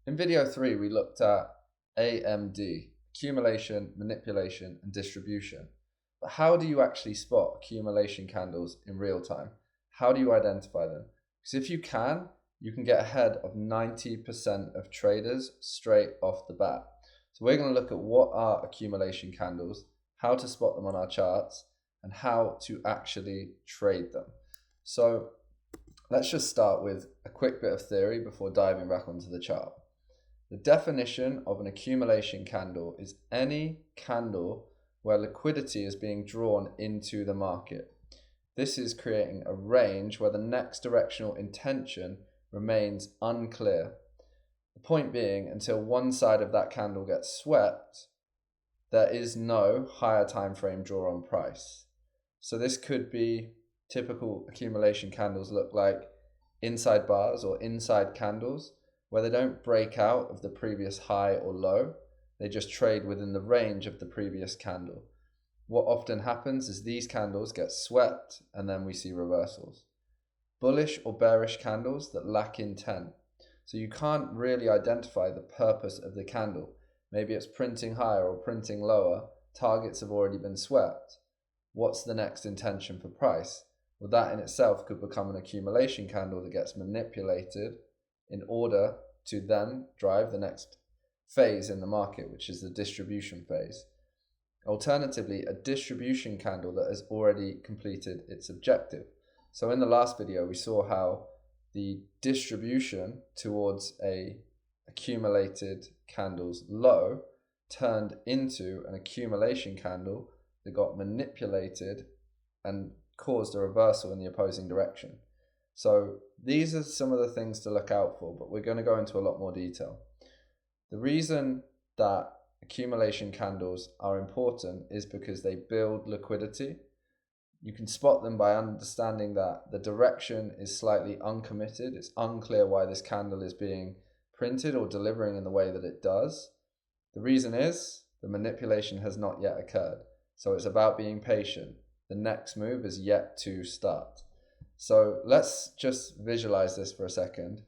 In video 3, we looked at AMD, accumulation, manipulation, and distribution. But how do you actually spot accumulation candles in real time? How do you identify them? Because if you can get ahead of 90% of traders straight off the bat. So we're going to look at what are accumulation candles, how to spot them on our charts, and how to actually trade them. So let's just start with a quick bit of theory before diving back onto the chart. The definition of an accumulation candle is any candle where liquidity is being drawn into the market. This is creating a range where the next directional intention remains unclear. The point being, until one side of that candle gets swept, there is no higher time frame draw on price. So this could be typical accumulation candles look like inside bars or inside candles, where they don't break out of the previous high or low, they just trade within the range of the previous candle. What often happens is these candles get swept and then we see reversals. Bullish or bearish candles that lack intent. So you can't really identify the purpose of the candle. Maybe it's printing higher or printing lower, targets have already been swept. What's the next intention for price? Well, that in itself could become an accumulation candle that gets manipulated in order to then drive the next phase in the market, which is the distribution phase. Alternatively, a distribution candle that has already completed its objective. So in the last video, we saw how the distribution towards a accumulated candle's low turned into an accumulation candle that got manipulated and caused a reversal in the opposing direction. So these are some of the things to look out for, but we're going to go into a lot more detail. The reason that accumulation candles are important is because they build liquidity. You can spot them by understanding that the direction is slightly uncommitted. It's unclear why this candle is being printed or delivering in the way that it does. The reason is the manipulation has not yet occurred. So it's about being patient. The next move is yet to start. So let's just visualize this for a second.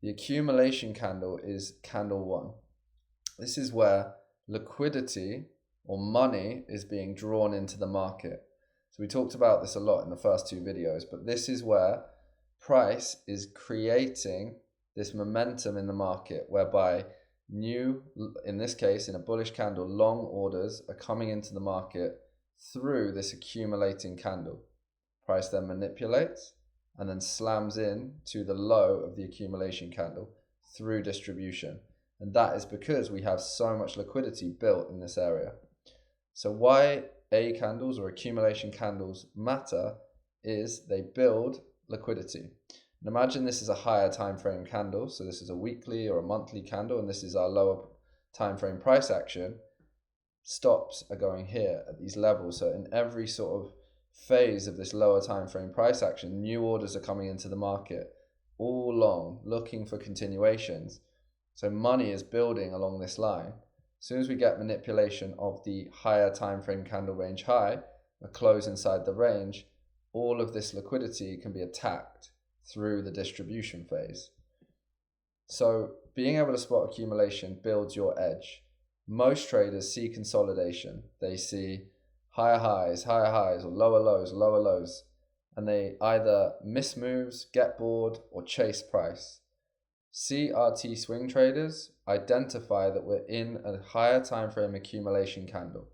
The accumulation candle is candle 1. This is where liquidity or money is being drawn into the market. So we talked about this a lot in the first 2 videos, but this is where price is creating this momentum in the market whereby in this case, in a bullish candle, long orders are coming into the market through this accumulating candle. Price then manipulates and then slams in to the low of the accumulation candle through distribution. And that is because we have so much liquidity built in this area. So why A candles or accumulation candles matter is they build liquidity. And imagine this is a higher time frame candle. So this is a weekly or a monthly candle, and this is our lower time frame price action. Stops are going here at these levels. So in every sort of phase of this lower time frame price action, new orders are coming into the market all long, looking for continuations. So money is building along this line. As soon as we get manipulation of the higher time frame candle range high, a close inside the range, all of this liquidity can be attacked through the distribution phase. So being able to spot accumulation builds your edge. Most traders see consolidation. They see higher highs, or lower lows, and they either miss moves, get bored, or chase price. CRT swing traders identify that we're in a higher time frame accumulation candle.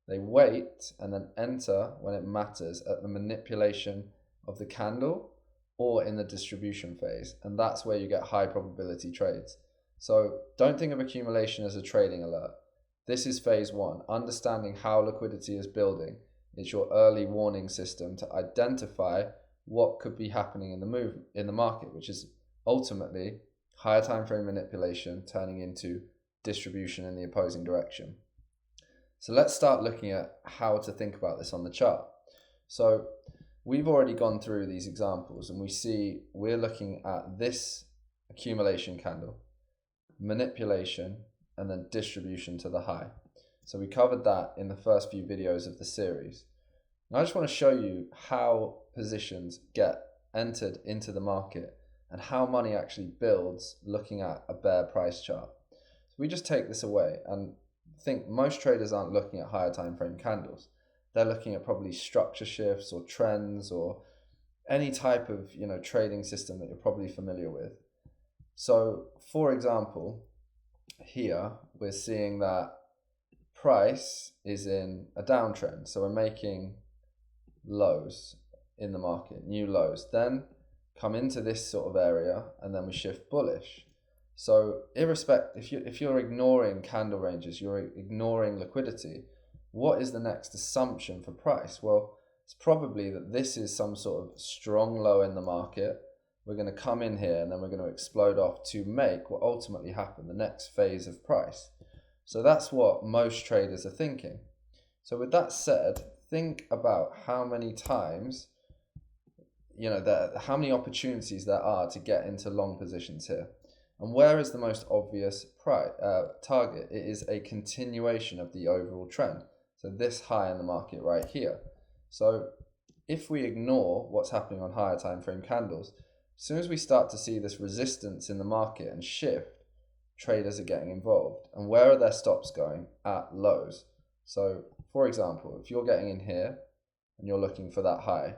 They wait and then enter when it matters at the manipulation of the candle or in the distribution phase, and that's where you get high probability trades. So don't think of accumulation as a trading alert. This is phase 1, understanding how liquidity is building. It's your early warning system to identify what could be happening in the market, which is ultimately higher time frame manipulation turning into distribution in the opposing direction. So let's start looking at how to think about this on the chart. So we've already gone through these examples and we see we're looking at this accumulation candle, manipulation, and then distribution to the high. So we covered that in the first few videos of the series. And I just want to show you how positions get entered into the market and how money actually builds looking at a bear price chart. So we just take this away and think most traders aren't looking at higher time frame candles. They're looking at probably structure shifts or trends or any type of trading system that you're probably familiar with. So for example, here we're seeing that price is in a downtrend, so we're making lows in the market, new lows, then come into this sort of area and then we shift bullish. So if you're ignoring candle ranges, you're ignoring liquidity, what is the next assumption for price? Well, it's probably that this is some sort of strong low in the market. We're going to come in here and then we're going to explode off to make what ultimately happen, the next phase of price. So that's what most traders are thinking. So with that said, think about how many times, how many opportunities there are to get into long positions here. And where is the most obvious target? It is a continuation of the overall trend. So this high in the market right here. So if we ignore what's happening on higher time frame candles, as soon as we start to see this resistance in the market and shift, traders are getting involved. And where are their stops going? At lows. So for example, if you're getting in here and you're looking for that high,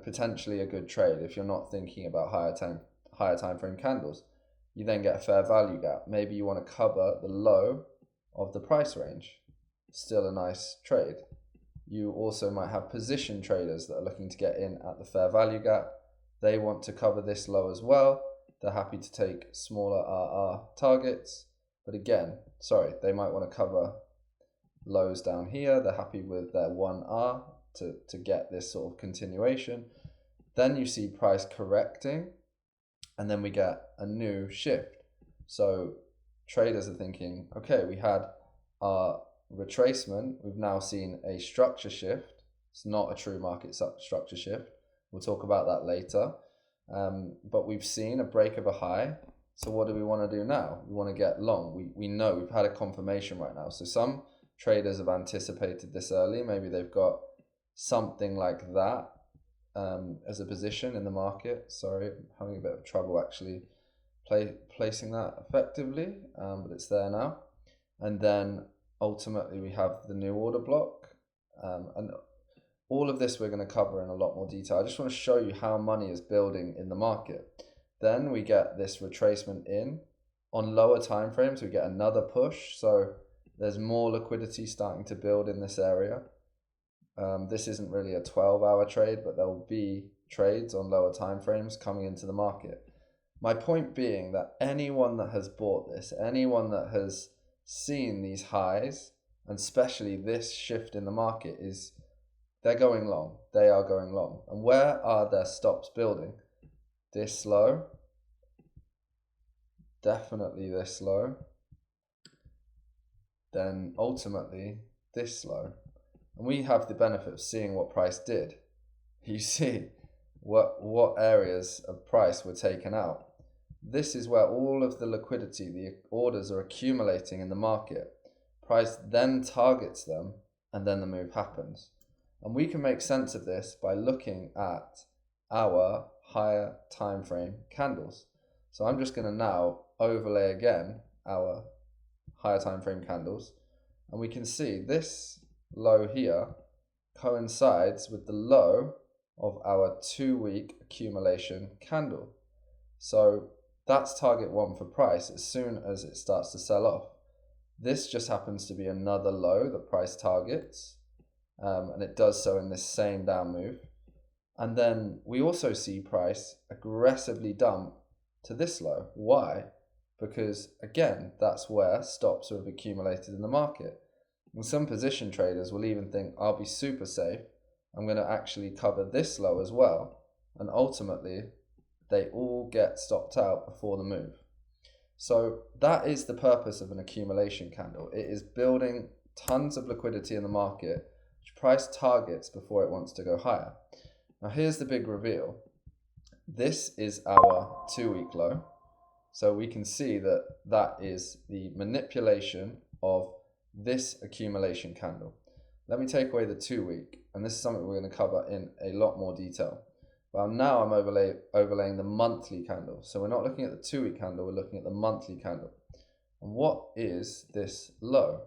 potentially a good trade if you're not thinking about higher time frame candles. You then get a fair value gap. Maybe you want to cover the low of the price range. Still a nice trade. You also might have position traders that are looking to get in at the fair value gap. They want to cover this low as well. They're happy to take smaller RR targets. But again, they might want to cover lows down here. They're happy with their 1R to get this sort of continuation. Then you see price correcting, and then we get a new shift. So traders are thinking, okay, we had our retracement. We've now seen a structure shift. It's not a true market structure shift. We'll talk about that later. But we've seen a break of a high. So what do we want to do now? We want to get long. We know we've had a confirmation right now. So some traders have anticipated this early. Maybe they've got something like that as a position in the market. Sorry, I'm having a bit of trouble actually placing that effectively, but it's there now. And then ultimately we have the new order block, and all of this we're going to cover in a lot more detail. I just want to show you how money is building in the market. Then we get this retracement in on lower time frames. We get another push, so there's more liquidity starting to build in this area. This isn't really a 12-hour trade, but there will be trades on lower time frames coming into the market. My point being that anyone that has bought this, anyone that has seen these highs, and especially this shift in the market, they're going long. They are going long. And where are their stops building? This low. Definitely this low. Then ultimately this low. And we have the benefit of seeing what price did. You see what areas of price were taken out. This is where all of the liquidity, the orders are accumulating in the market. Price then targets them, and then the move happens. And we can make sense of this by looking at our higher time frame candles. So I'm just going to now overlay again our higher time frame candles, and we can see this low here coincides with the low of our 2-week accumulation candle. So that's target 1 for price as soon as it starts to sell off. This just happens to be another low that price targets, and it does so in this same down move. And then we also see price aggressively dump to this low. Why? Because again, that's where stops have accumulated in the market. And some position traders will even think, I'll be super safe. I'm going to actually cover this low as well. And ultimately, they all get stopped out before the move. So that is the purpose of an accumulation candle. It is building tons of liquidity in the market, which price targets before it wants to go higher. Now here's the big reveal. This is our 2-week low. So we can see that that is the manipulation of this accumulation candle. Let me take away the 2-week, and this is something we're going to cover in a lot more detail. But now I'm overlaying the monthly candle. So we're not looking at the 2-week candle, we're looking at the monthly candle. And what is this low?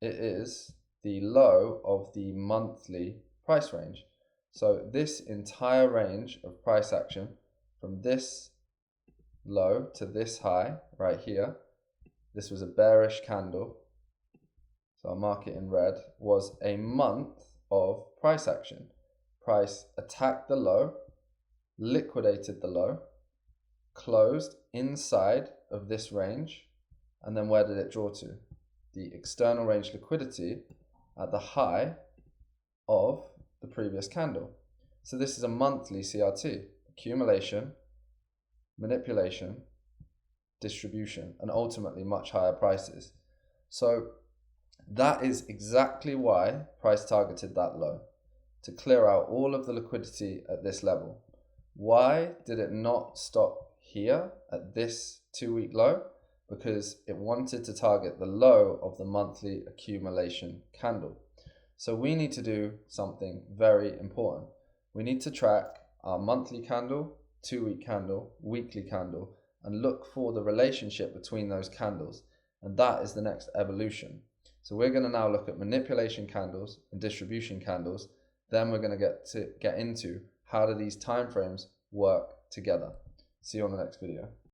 It is the low of the monthly price range. So this entire range of price action from this low to this high right here, this was a bearish candle, so I'll mark it in red, was a month of price action. Price attacked the low, liquidated the low, closed inside of this range, and then where did it draw to? The external range liquidity at the high of the previous candle. So this is a monthly CRT: accumulation, manipulation, distribution, and ultimately much higher prices. So that is exactly why price targeted that low, to clear out all of the liquidity at this level. Why did it not stop here at this 2-week low? Because it wanted to target the low of the monthly accumulation candle. So we need to do something very important. We need to track our monthly candle, 2-week candle, weekly candle, and look for the relationship between those candles. And that is the next evolution. So we're going to now look at manipulation candles and distribution candles. Then we're going to get into how do these time frames work together. See you on the next video.